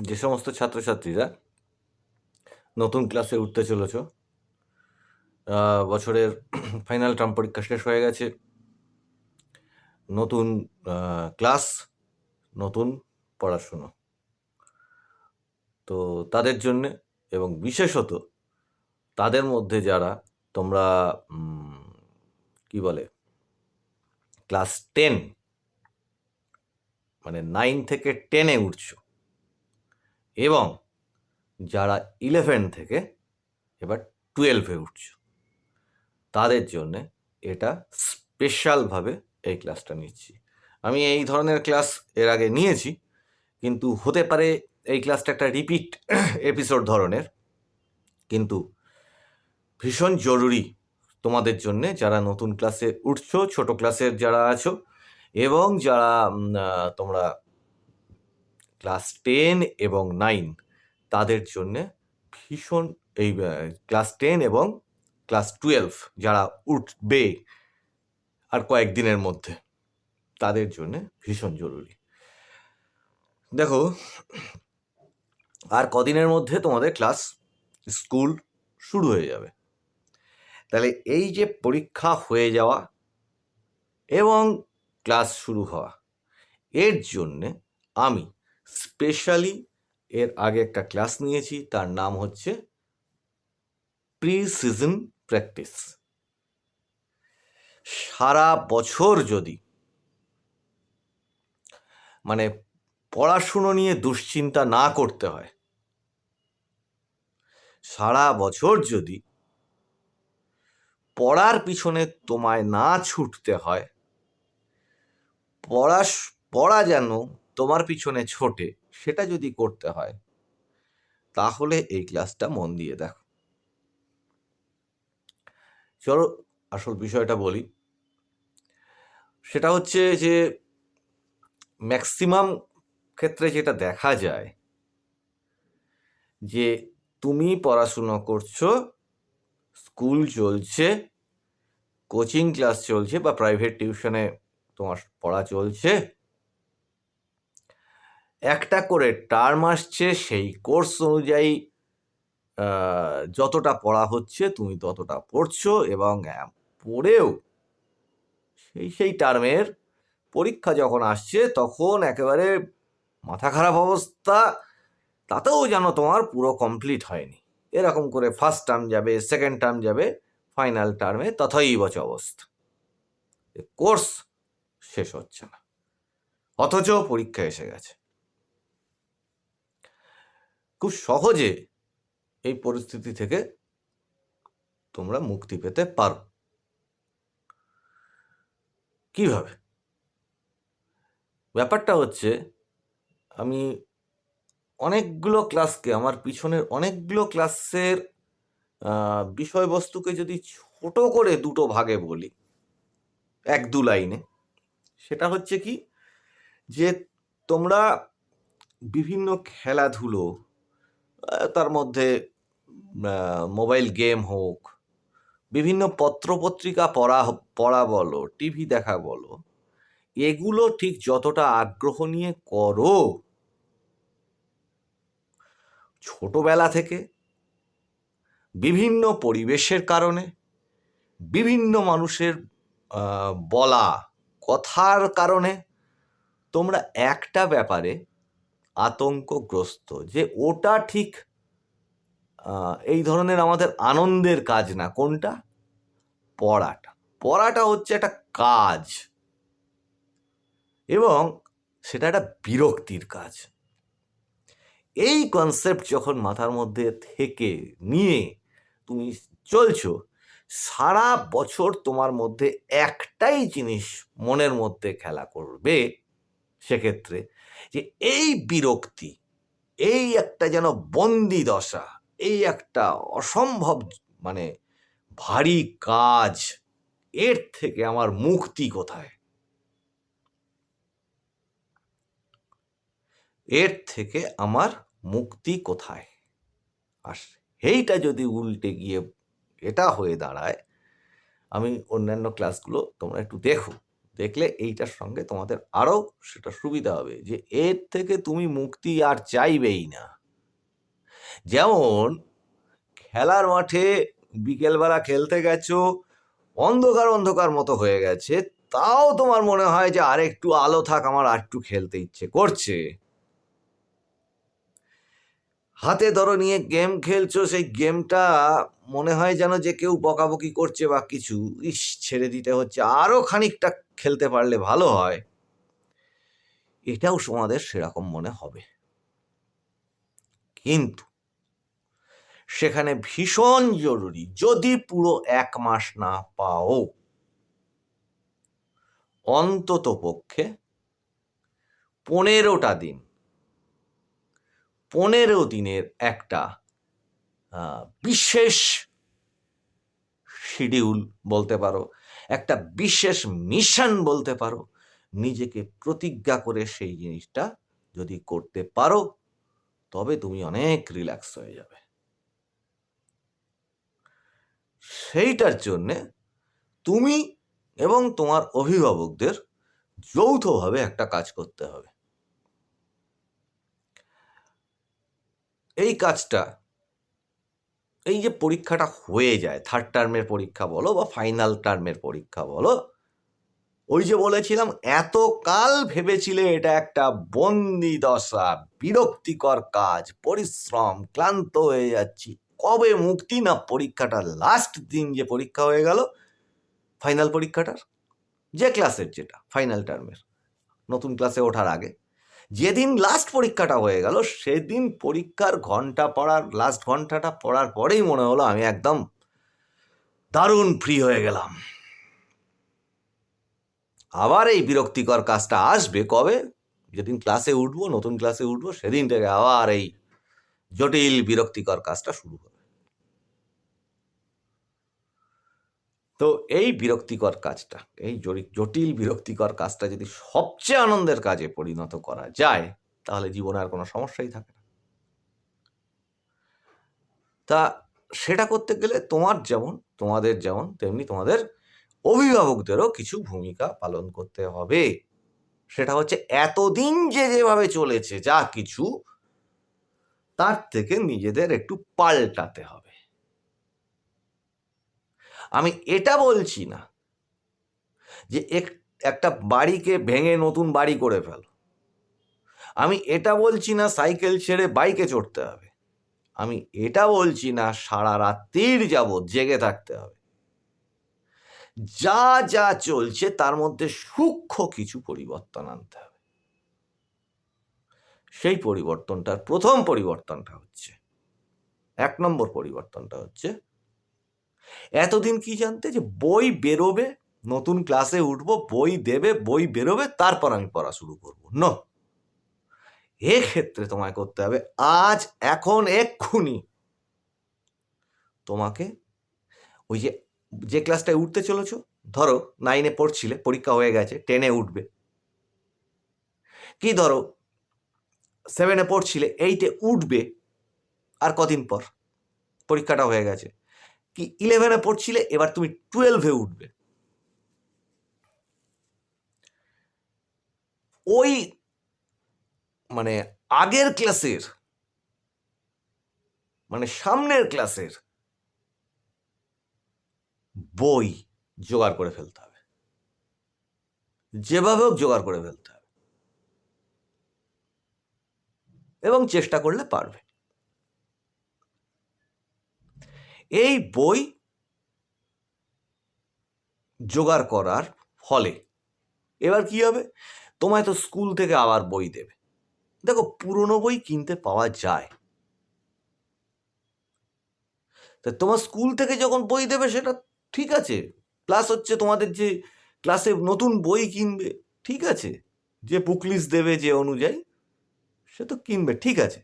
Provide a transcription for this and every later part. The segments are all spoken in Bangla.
যে সমস্ত ছাত্রছাত্রীরা নতুন ক্লাসে উঠতে চলেছ, বছরের ফাইনাল টার্ম পরীক্ষা শেষ হয়ে গেছে, নতুন ক্লাস, নতুন পড়াশুনো, তো তাদের জন্যে এবং বিশেষত তাদের মধ্যে যারা তোমরা কি বলে ক্লাস 10 মানে 9 থেকে 10-এ উঠছো, এবং যারা 11 থেকে এবার 12-এ উঠছো, তাদের জন্যে এটা স্পেশালভাবে এই ক্লাসটা নিচ্ছি। আমি এই ধরনের ক্লাস এর আগে নিয়েছি, কিন্তু হতে পারে এই ক্লাসটা একটা রিপিট এপিসোড ধরনের, কিন্তু ভীষণ জরুরি তোমাদের জন্যে যারা নতুন ক্লাসে উঠছো, ছোট ক্লাসের যারা আছো, এবং যারা তোমরা ক্লাস 10 এবং 9 তাদের জন্যে ভীষণ, এই ক্লাস 10 এবং ক্লাস 12 যারা উঠবে আর কয়েকদিনের মধ্যে, তাদের জন্যে ভীষণ জরুরি। দেখো, আর কদিনের মধ্যে তোমাদের ক্লাস স্কুল শুরু হয়ে যাবে। তাহলে এই যে পরীক্ষা হয়ে যাওয়া এবং ক্লাস শুরু হওয়া, এর জন্যে আমি স্পেশালি এর আগে একটা ক্লাস নিয়েছি, তার নাম হচ্ছে প্রি সিজন প্র্যাকটিস। সারা বছর যদি মানে পড়াশুনো নিয়ে দুশ্চিন্তা না করতে হয়, সারা বছর যদি পড়ার পিছনে তোমায় না ছুটতে হয়, পড়া যেন তোমার পিছনে ছোটে, সেটা যদি করতে হয়, তাহলে এই ক্লাসটা মন দিয়ে দেখো। চলো আসল বিষয়টা বলি। সেটা হচ্ছে যে ম্যাক্সিমাম ক্ষেত্রে যেটা দেখা যায়, যে তুমি পড়াশুনো করছো, স্কুল চলছে, কোচিং ক্লাস চলছে, বা প্রাইভেট টিউশনে তোমার পড়া চলছে, একটা করে টার্ম আসছে, সেই কোর্স অনুযায়ী যতটা পড়া হচ্ছে তুমি ততটা পড়ছো, এবং পড়েও সেই টার্মের পরীক্ষা যখন আসছে তখন একেবারে মাথা খারাপ অবস্থা, তাতেও যেন তোমার পুরো কমপ্লিট হয়নি। এরকম করে ফার্স্ট টার্ম যাবে, সেকেন্ড টার্ম যাবে, ফাইনাল টার্মে তথাইব চ অবস্থা, কোর্স শেষ হচ্ছে না, অথচ পরীক্ষা এসে গেছে। খুব সহজে এই পরিস্থিতি থেকে তোমরা মুক্তি পেতে পারো। কিভাবে? ব্যাপারটা হচ্ছে, আমি অনেকগুলো ক্লাসকে, আমার পিছনের অনেকগুলো ক্লাসের বিষয়বস্তুকে যদি ছোট করে দুটো ভাগে বলি, 1-2 লাইনে, সেটা হচ্ছে কি, যে তোমরা বিভিন্ন খেলাধুলো, তার মধ্যে মোবাইল গেম হোক, বিভিন্ন পত্রপত্রিকা পড়া বলো, টিভি দেখা বলো, এগুলো ঠিক যতটা আগ্রহ নিয়ে করো, ছোটবেলা থেকে বিভিন্ন পরিবেশের কারণে, বিভিন্ন মানুষের বলা কথার কারণে তোমরা একটা ব্যাপারে আতঙ্কগ্রস্ত, যে ওটা ঠিক এই ধরনের আমাদের আনন্দের কাজ না। কোনটা? পড়াটা হচ্ছে একটা কাজ, এবং সেটা একটা বিরক্তির কাজ। এই কনসেপ্ট যখন মাথার মধ্যে থেকে নিয়ে তুমি চলছো, সারা বছর তোমার মধ্যে একটাই জিনিস মনের মধ্যে খেলা করবে, সেক্ষেত্রে যে এই বিরক্তি, এই একটা যেন বন্দি দশা, এই একটা অসম্ভব মানে ভারী কাজ, এর থেকে আমার মুক্তি কোথায়? এর থেকে আমার মুক্তি কোথায়? আর এইটা যদি উল্টে গিয়ে এটা হয়ে দাঁড়ায়, আমি অন্যান্য ক্লাসগুলো তোমরা একটু দেখো, দেখলে এইটার সঙ্গে তোমাদের আরও সেটা সুবিধা হবে যে এর থেকে তুমি মুক্তি আর চাইবেই না। যেমন খেলার মাঠে বিকেলবেলা খেলতে গেছো, অন্ধকার অন্ধকার মতো হয়ে গেছে, তাও তোমার মনে হয় যে আর একটু আলো থাক, আমার আর একটু খেলতে ইচ্ছে করছে। হাতে ধরো নিয়ে গেম খেলছো, সেই গেমটা মনে হয় যেন যে কেউ বকাবকি করছে বা কিছু, ইস ছেড়ে দিতে হচ্ছে, আরো খানিকটা খেলতে পারলে ভালো হয়, এটাও তোমাদের সেরকম মনে হবে। কিন্তু সেখানে ভীষণ জরুরি, যদি পুরো 1 মাস না পাও, অন্তত পক্ষে 15টা দিন, 15 দিনের একটা বিশেষ শিডিউল বলতে পারো, একটা বিশেষ মিশন বলতে পারো, নিজেকে প্রতিজ্ঞা করে সেই জিনিসটা যদি করতে পারো, তবে তুমি অনেক রিল্যাক্স হয়ে যাবে। সেইটার জন্যে তুমি এবং তোমার অভিভাবকদের যৌথভাবে একটা কাজ করতে হবে। এই কাজটা, এই যে পরীক্ষাটা হয়ে যায়, 3rd টার্মের পরীক্ষা বলো বা ফাইনাল টার্মের পরীক্ষা বলো, ওই যে বলেছিলাম এতকাল ভেবেছিলে এটা একটা বন্দি দশা, বিরক্তিকর কাজ, পরিশ্রম, ক্লান্ত হয়ে যাচ্ছি, কবে মুক্তি, না পরীক্ষাটা লাস্ট দিন যে পরীক্ষা হয়ে গেল, ফাইনাল পরীক্ষাটার যে ক্লাসের, যেটা ফাইনাল টার্মের নতুন ক্লাসে ওঠার আগে যেদিন লাস্ট পরীক্ষাটা হয়ে গেল, সেদিন পরীক্ষার ঘন্টা পড়ার লাস্ট ঘন্টাটা পড়ার পরেই মনে হলো আমি একদম দারুণ ফ্রি হয়ে গেলাম। আবার এই বিরক্তিকর কাজটা আসবে কবে, যেদিন ক্লাসে উঠবো, নতুন ক্লাসে উঠবো, সেদিন থেকে আবার এই জটিল বিরক্তিকর কাজটা শুরু হবে। তো এই বিরক্তিকর কাজটা, এই জটিল বিরক্তিকর কাজটা যদি সবচেয়ে আনন্দের কাজে পরিণত করা যায়, তাহলে জীবনে আর কোনো সমস্যাই থাকে না। তা সেটা করতে গেলে তোমাদের যেমন তেমনি তোমাদের অভিভাবকদেরও কিছু ভূমিকা পালন করতে হবে। সেটা হচ্ছে এতদিন যেভাবে চলেছে যা কিছু, তার থেকে নিজেদের একটু পাল্টাতে হবে। আমি এটা বলছি না যে একটা বাড়িকে ভেঙে নতুন বাড়ি করে ফেলো, আমি এটা বলছি না সাইকেল ছেড়ে বাইকে চড়তে হবে, আমি এটা বলছি না সারা রাত্রির যাবৎ জেগে থাকতে হবে। যা যা চলছে তার মধ্যে সূক্ষ্ম কিছু পরিবর্তন আনতে হবে। সেই পরিবর্তনটার প্রথম পরিবর্তনটা হচ্ছে, 1 নম্বর পরিবর্তনটা হচ্ছে, এতদিন কি জানতে যে বই বেরোবে, নতুন ক্লাসে উঠবো, বই দেবে, বই বেরোবে, তারপর আমি পড়া শুরু করবো। না, এক্ষেত্রে তোমায় করতে হবে আজ, এখন, এক্ষুনি তোমাকে ওই যে ক্লাসটায় উঠতে চলেছো, ধরো 9-এ পড়ছিলে, পরীক্ষা হয়ে গেছে, 10-এ উঠবে, কি ধরো 7-এ পড়ছিলে, 8-এ উঠবে আর কদিন পর, পরীক্ষাটা হয়ে গেছে, কি 11-এ পড়ছিলে, এবার তুমি 12-এ উঠবে। ওই মানে আগের ক্লাসের, মানে সামনের ক্লাসের বই জোগাড় করে ফেলতে হবে, যেভাবে হোক জোগাড় করে ফেলতে হবে, এবং চেষ্টা করলে পারবে। এই বই জোগাড় করার ফলে এবার কি হবে, তোমায় তো স্কুল থেকে আবার বই দেবে। দেখো, পুরনো বই কিনতে পাওয়া যায়, তা তোমার স্কুল থেকে যখন বই দেবে সেটা ঠিক আছে, প্লাস হচ্ছে তোমাদের যে ক্লাসে নতুন বই কিনবে, ঠিক আছে, যে বুক লিস্ট দেবে যে অনুযায়ী, সে তো কিনবে, ঠিক আছে।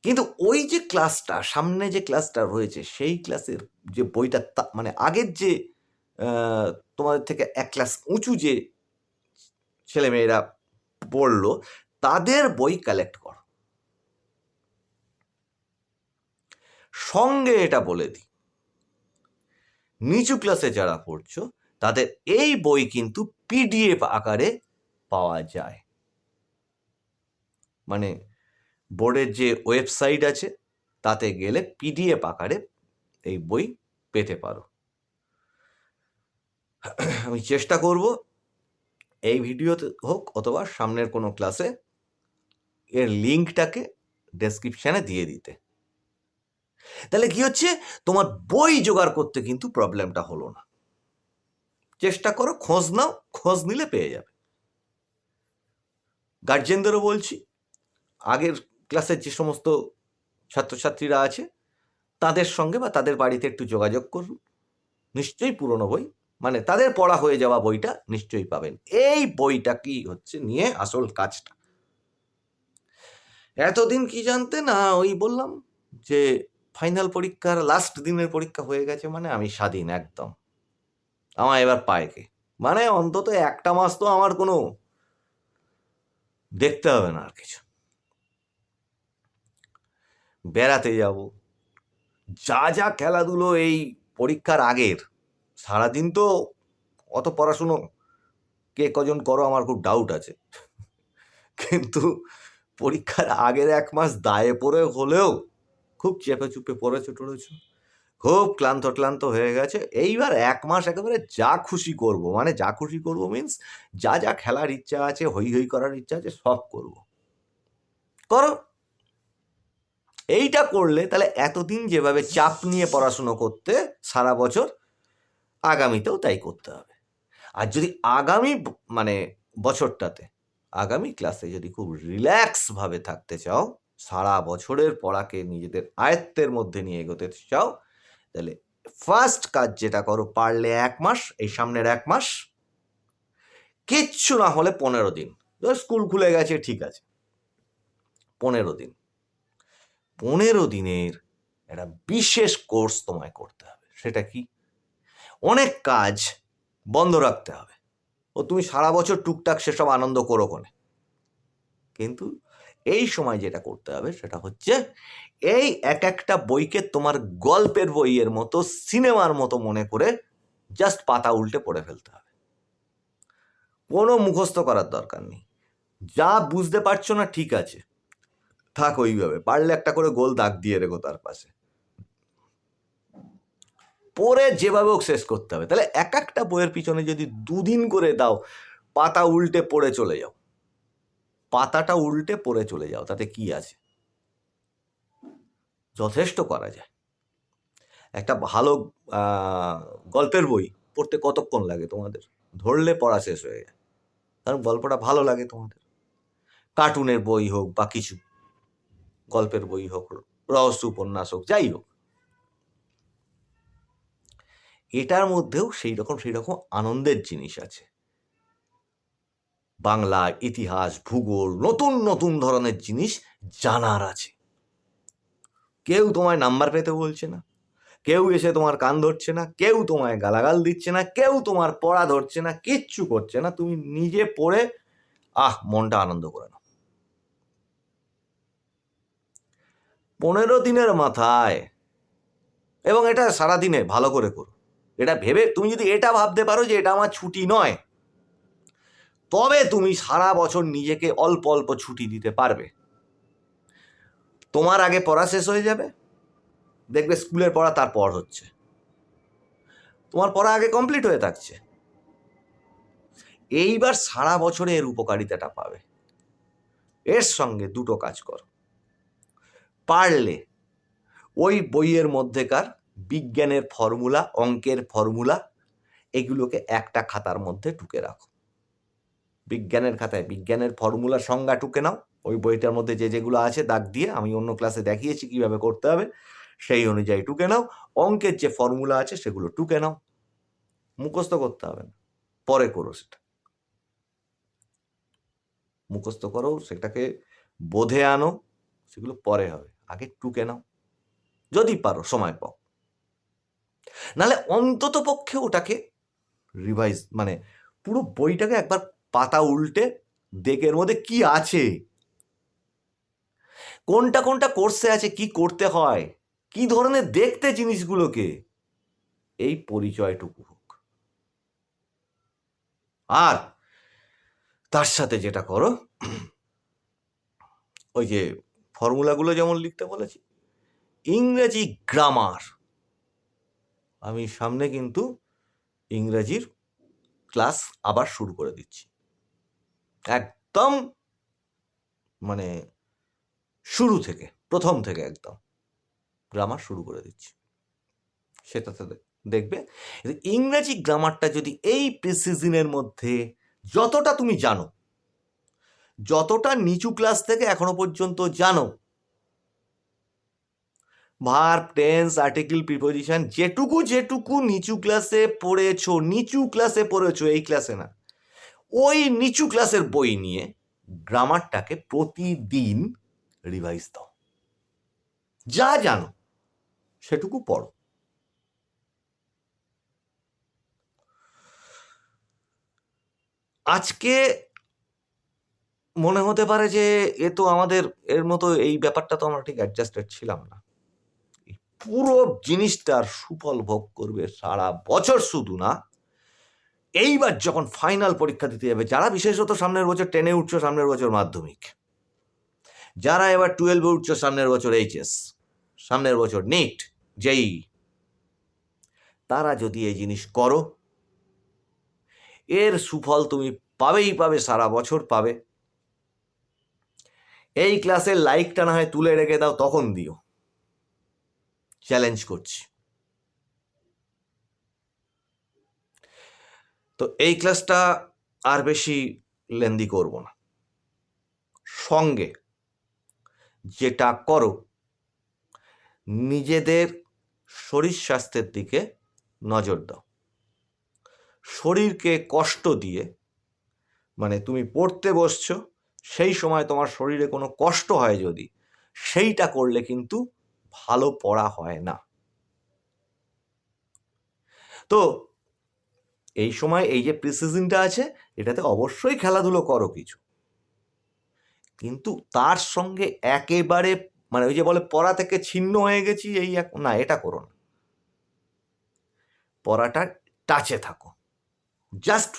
কিন্তু ওই যে ক্লাসটা, সামনে যে ক্লাসটা রয়েছে, সেই ক্লাসের যে বইটা, মানে আগের যে তোমাদের থেকে 1 ক্লাস উঁচু যে ছেলেমেয়েরা পড়লো, তাদের বই কালেক্ট করো। সঙ্গে এটা বলে দিই, নিচু ক্লাসে যারা পড়ছো তাদের এই বই কিন্তু পিডিএফ আকারে পাওয়া যায়। মানে বোর্ডের যে ওয়েবসাইট আছে তাতে গেলে পিডিএফ আকারে এই বই পেতে পারো। আমি চেষ্টা করব এই ভিডিওতে হোক অথবা সামনের কোনো ক্লাসে এর লিঙ্কটাকে ডেসক্রিপশানে দিয়ে দিতে। তাহলে কি হচ্ছে, তোমার বই জোগাড় করতে কিন্তু প্রবলেমটা হলো না। চেষ্টা করো, খোঁজ নাও, খোঁজ নিলে পেয়ে যাবে। গার্জেনদেরও বলছি, আগের ক্লাসের যে সমস্ত ছাত্রছাত্রীরা আছে তাদের সঙ্গে বা তাদের বাড়িতে একটু যোগাযোগ করুন, নিশ্চয়ই পুরনো বই, মানে তাদের পড়া হয়ে যাওয়া বইটা নিশ্চয়ই পাবেন। এই বইটা কি হচ্ছে নিয়ে আসল কাজটা। এতদিন কি জানতে না, ওই বললাম যে ফাইনাল পরীক্ষার লাস্ট দিনের পরীক্ষা হয়ে গেছে মানে আমি স্বাধীন একদম। আমার এবার পায় কে, মানে অন্তত একটা মাস তো আমার কোনো দেখতে হবে না আর কিছু। বেড়াতে যাব, যা যা খেলাধুলো এই পরীক্ষার আগের, সারাদিন তো অত পড়াশুনো কে কজন করো আমার খুব ডাউট আছে, কিন্তু পরীক্ষার আগের এক মাস দায়ে পড়ে হলেও খুব চেপে চুপে পড়েছো টড়েছো, খুব ক্লান্ত হয়ে গেছে। এইবার এক মাস একেবারে যা খুশি করব, মানে যা খুশি করব মিন্স যা যা খেলার ইচ্ছা আছে, হই হই করার ইচ্ছা আছে, সব করব। করো। এইটা করলে তাহলে এতদিন যেভাবে চাপ নিয়ে পড়াশুনো করতে সারা বছর, আগামীতেও তাই করতে হবে। আর যদি আগামী মানে বছরটাতে, আগামী ক্লাসে যদি খুব রিল্যাক্সভাবে থাকতে চাও, সারা বছরের পড়াকে নিজেদের আয়ত্তের মধ্যে নিয়ে এগোতে চাও, তাহলে ফার্স্ট কাজ যেটা করো, পারলে এক মাস, এই সামনের এক মাস, কিচ্ছু না হলে 15 দিন, স্কুল খুলে গেছে ঠিক আছে, 15 দিন, 15 দিনের একটা বিশেষ কোর্স তোমায় করতে হবে। সেটা কি? অনেক কাজ বন্ধ রাখতে হবে। ও তুমি সারা বছর টুকটাক সেসব আনন্দ করো কোনে, কিন্তু এই সময় যেটা করতে হবে সেটা হচ্ছে এই এক একটা বইকে তোমার গল্পের বইয়ের মতো, সিনেমার মতো মনে করে জাস্ট পাতা উল্টে পড়ে ফেলতে হবে। কোনো মুখস্থ করার দরকার নেই। যা বুঝতে পারছো না ঠিক আছে, থাক ওইভাবে, পারলে একটা করে গোল দাগ দিয়ে রেখো তার পাশে, পড়ে যেভাবে হোক শেষ করতে হবে। তাহলে এক একটা বইয়ের পিছনে যদি 2 দিন করে দাও, পাতা উল্টে পড়ে চলে যাও, পাতাটা উল্টে পড়ে চলে যাও, তাতে কি আছে, যথেষ্ট করা যায়। একটা ভালো গল্পের বই পড়তে কতক্ষণ লাগে তোমাদের? ধরলে পড়া শেষ হয়ে যায়, কারণ গল্পটা ভালো লাগে তোমাদের। কার্টুনের বই হোক বা কিছু, গল্পের বই হোক, রহস্য উপন্যাস হোক, যাই হোক, এটার মধ্যেও সেই রকম আনন্দের জিনিস আছে। বাংলা, ইতিহাস, ভূগোল, নতুন নতুন ধরনের জিনিস জানার আছে। কেউ তোমায় নাম্বার পেতে বলছে না, কেউ এসে তোমার কান ধরছে না, কেউ তোমায় গালাগাল দিচ্ছে না, কেউ তোমার পড়া ধরছে না, কিচ্ছু করছে না। তুমি নিজে পড়ে মনটা আনন্দ করে নাও। 15 দিনের মাথায়, এবং এটা সারাদিনে ভালো করে করো। এটা ভেবে তুমি যদি এটা ভাবতে পারো যে এটা আমার ছুটি নয়, তবে তুমি সারা বছর নিজেকে অল্প অল্প ছুটি দিতে পারবে। তোমার আগে পড়া শেষ হয়ে যাবে, দেখবে স্কুলের পড়া তারপর হচ্ছে, তোমার পড়া আগে কমপ্লিট হয়ে থাকছে। এইবার সারা বছরে এর উপকারিতাটা পাবে। এর সঙ্গে দুটো কাজ করো, পারলে ওই বইয়ের মধ্যেকার বিজ্ঞানের ফর্মুলা, অঙ্কের ফর্মুলা, এগুলোকে একটা খাতার মধ্যে টুকে রাখো। বিজ্ঞানের খাতায় বিজ্ঞানের ফর্মুলার সংজ্ঞা টুকে নাও, ওই বইটার মধ্যে যে যেগুলো আছে দাগ দিয়ে, আমি অন্য ক্লাসে দেখিয়েছি কিভাবে করতে হবে, সেই অনুযায়ী টুকে নাও। অঙ্কের যে ফর্মুলা আছে সেগুলো টুকে নাও, মুখস্থ করতে হবে না, পরে করো সেটা। মুখস্থ করো, সেটাকে বোধে আনো, সেগুলো পরে হবে, আগে টুকে নাও যদি পারো, সময় পাও। নাহলে অন্তত পক্ষে ওটাকে রিভাইজ, মানে পুরো বইটাকে একবার পাতা উল্টে দেখের মধ্যে কি আছে, কোনটা কোনটা কোর্সে আছে, কি করতে হয়, কি ধরনের দেখতে জিনিসগুলোকে, এই পরিচয়টুকু হোক। আর তার সাথে যেটা করো, ওই যে ফর্মুলাগুলো যেমন লিখতে বলেছি, ইংরেজি গ্রামার, আমি সামনে কিন্তু ইংরেজির ক্লাস আবার শুরু করে দিচ্ছি, একদম মানে শুরু থেকে, প্রথম থেকে একদম গ্রামার শুরু করে দিচ্ছি। সেটাতে দেখবে ইংরেজি গ্রামারটা যদি এই প্রিসিজনের মধ্যে যতটা তুমি জানো, যতটা নিচু ক্লাস থেকে এখনো পর্যন্ত জানো, ভার্ব, টেন্স, আর্টিকেল, প্রিপোজিশন, যেটুকু নিচু ক্লাসে পড়েছো, এই ক্লাসে না, ওই নিচু ক্লাসের বই নিয়ে গ্রামারটাকে প্রতিদিন রিভাইজ দাও। যা জানো সেটুকু পড়ো। আজকে মনে হতে পারে যে এ তো আমাদের এর মতো, এই ব্যাপারটা তো আমরা ঠিক অ্যাডজাস্টেড ছিলাম না। পুরো জিনিসটার সুফল ভোগ করবে সারা বছর, শুধু না, এইবার যখন ফাইনাল পরীক্ষা দিতে যাবে, যারা বিশেষত সামনের বছর 10-এ উঠছো, সামনের বছর মাধ্যমিক, যারা এবার 12-এ উঠছো, সামনের বছর এইচএস, সামনের বছর নিট, জেই, তারা যদি এই জিনিস করো, এর সুফল তুমি পাবে, সারা বছর পাবে। এই ক্লাসের লাইকটা না হয় তুলে রেখে দাও, তখন দিও, চ্যালেঞ্জ করছি। তো এই ক্লাসটা আর বেশি লেন্দি করব না। সঙ্গে যেটা করো, নিজেদের শরীর স্বাস্থ্যের দিকে নজর দাও। শরীরকে কষ্ট দিয়ে, মানে তুমি পড়তে বসছো, সেই সময় তোমার শরীরে কোনো কষ্ট হয় যদি, সেইটা করলে কিন্তু ভালো পড়া হয় না। তো এই সময় এই যে প্রিসিজনটা আছে, এটাতে অবশ্যই খেলাধুলো করো কিছু, কিন্তু তার সঙ্গে একেবারে মানে ওই যে বলে পড়া থেকে ছিন্ন হয়ে গেছি, এই না, এটা করো না। পড়াটা টাচে থাকো, জাস্ট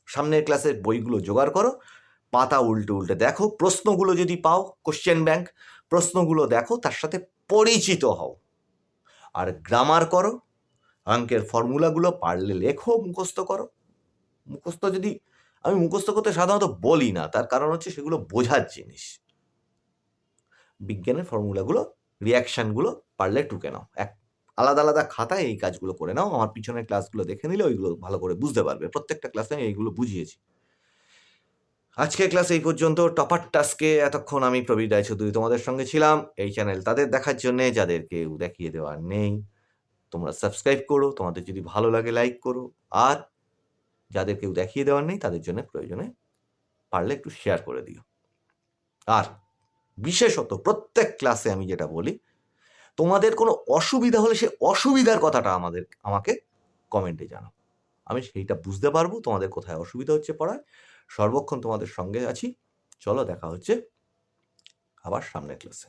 সামনের ক্লাসের বইগুলো জোগাড় করো, পাতা উল্টে দেখো, প্রশ্নগুলো যদি পাও, কোশ্চেন ব্যাংক প্রশ্নগুলো দেখো, তার সাথে পরিচিত হও। আর গ্রামার করো, অঙ্কের ফর্মুলাগুলো পারলে লেখো, মুখস্থ করো। মুখস্থ যদি, আমি মুখস্থ করতে সাধারণত বলি না, তার কারণ হচ্ছে সেগুলো বোঝার জিনিস। বিজ্ঞানের ফর্মুলাগুলো, রিয়াকশানগুলো পারলে টুকে নাও, আলাদা আলাদা খাতায় এই কাজগুলো করে নাও। আমার পিছনের ক্লাসগুলো দেখে নিলে ওইগুলো ভালো করে বুঝতে পারবে। প্রত্যেকটা ক্লাসে আমি এইগুলো বুঝিয়েছি। আজকের ক্লাস এই পর্যন্ত। টপার টাস্কে এতক্ষণ আমি প্রবীর রায়চৌধুরী তোমাদের সঙ্গে ছিলাম। এই চ্যানেল তাদের দেখার জন্যে যাদের কেউ দেখিয়ে দেওয়ার নেই। তোমরা সাবস্ক্রাইব করো, তোমাদের যদি ভালো লাগে লাইক করো, আর যাদের কেউ দেখিয়ে দেওয়ার নেই তাদের জন্য প্রয়োজনে পারলে একটু শেয়ার করে দিও। আর বিশেষত প্রত্যেক ক্লাসে আমি যেটা বলি, তোমাদের কোনো অসুবিধা হলে সে অসুবিধার কথাটা আমাকে কমেন্টে জানাও, আমি সেইটা বুঝতে পারবো তোমাদের কোথায় অসুবিধা হচ্ছে পড়ায়। সর্বক্ষণ তোমাদের সঙ্গে আছি। চলো, দেখা হচ্ছে আবার সামনের ক্লাসে।